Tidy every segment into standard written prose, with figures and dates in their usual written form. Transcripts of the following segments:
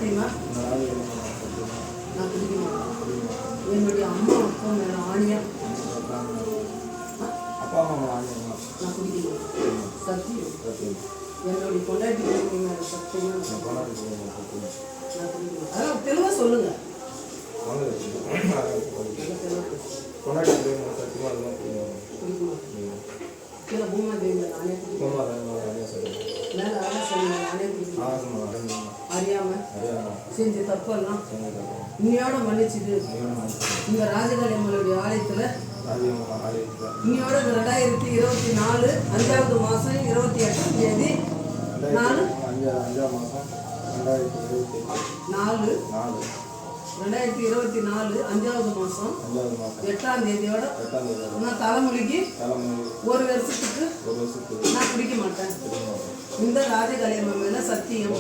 சத்தியமா நான் குடிக்க மாட்டேன். என்னுடைய அம்மா அப்பா மேலே ஆணியா நான் குடிக்க மாட்டேன். சத்தியம் என்னுடைய கொண்டாட்டி மேலே சத்தியமா நான் குடிக்க மாட்டேன். அதான் தெளிவாக சொல்லுங்க. இல்லை பூமா தேவி நானே மேலே அழகாக சொல்லுங்க. நானே குடிக்க அறியாம செஞ்ச தப்பெல்லாம் இன்னையோட மன்னிச்சுது. இந்த ராஜகாளியம்மனுடைய ஆலயத்தில் இன்னையோட 2024 5வது மாதம் 28ஆம் தேதி 4 2024 5வது மாதம் 8ஆம் தேதியோட நான் தலைமொழிக்கு 1 வருஷத்துக்கு நான் குடிக்க மாட்டேன். இந்த ராஜகாளியம்மன் மேல சத்தியம்.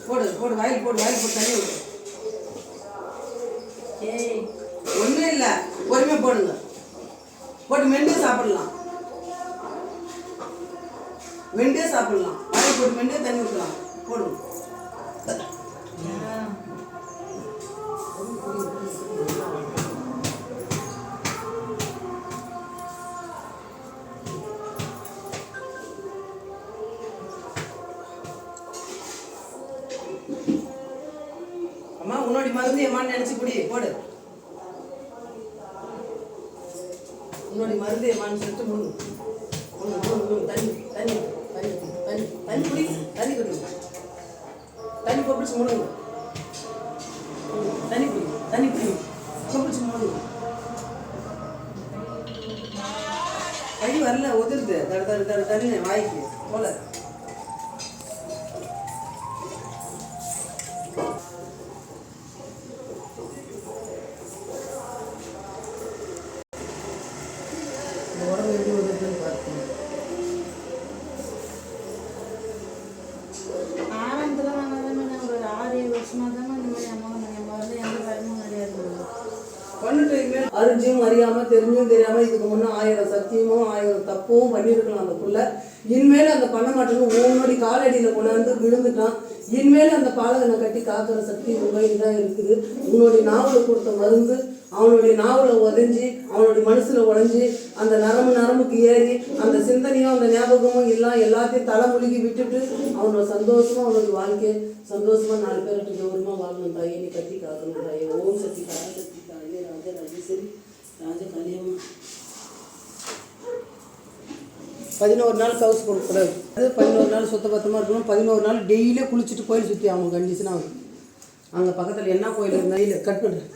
போடு போடு வாயில் போடு தண்ணி விடு. ஒன்றும் இல்லை, பொறுமையாக போடுங்க. போட்டு மெண்டே சாப்பிடலாம், வாயில் போட்டு மெண்டே தண்ணி ஊற்றலாம். போடுங்க. அம்மா உன்னோட மருந்து ஏமான்னு நினைச்சு குடி. போடு. உன்னோட மருந்து ஏமான்னு சொல்லிட்டு முழு தண்ணி தண்ணி தண்ணி தண்ணி தண்ணி குடி. தண்ணி குடிங்க. தண்ணி கொப்பிடிச்சு முழுங்க. தண்ணி குடி. தண்ணி குடி. கொப்பிடிச்சு முழுங்க. கை வரல, உதிருது. தடு தடு தடு தண்ணி வாய்க்கு போல. உடம்பு எப்படி வருதுன்னு பார்க்கணும். ஆரம்பத்தில் நாங்கள் ஒரு 6-7 வருஷமாக தானே இந்த மாதிரி அம்மா வந்து எந்த பயமும் கிடையாது. பண்ணிட்டு அறிஞ்சும் அறியாமல் தெரிஞ்சும் தெரியாமல் இதுக்கு முன்னே 1000 சத்தியமும் 1000 தப்பும் பண்ணியிருக்கலாம். அந்த புள்ள இனிமேல் அந்த பண்ண மாட்டேன்னு உன்னோட காலடியில் கொண்டாந்து விழுந்துட்டான். இனிமேல் அந்த பாலகனை கட்டி காக்கிற சக்தி உங்கள் தான் இருக்குது. உன்னுடைய நாவலை கொடுத்த மருந்து அவனுடைய நாவலை உதஞ்சி அவனுடைய மனசில் உடஞ்சி அந்த நரம்புக்கு ஏறி அந்த சிந்தனையும் அந்த ஞாபகமும் எல்லாத்தையும் தலைமொழிகி விட்டுட்டு அவனோட சந்தோஷமாக அவனுடைய வாழ்க்கையை சந்தோஷமாக 4 பேர்கிட்ட கௌரவமாக வாழணும். தாயே நீ கட்டி காக்கணும். தாயே ஓம் சக்தி பராசக்தி தாயே ராஜராஜேஸ்வரி ராஜகாளியம்மா. 11 நாள் கவுஸ் கொடுக்கக்கூடாது. அது 11 நாள் சுத்தபத்தமாக இருக்கணும். 11 நாள் டெய்லியும் குளிச்சுட்டு கோயில் சுற்றி அவங்க கண்டிஷனாக அங்கே பக்கத்தில் என்ன கோயில் இருந்தால் கட் பண்ணுறேன்.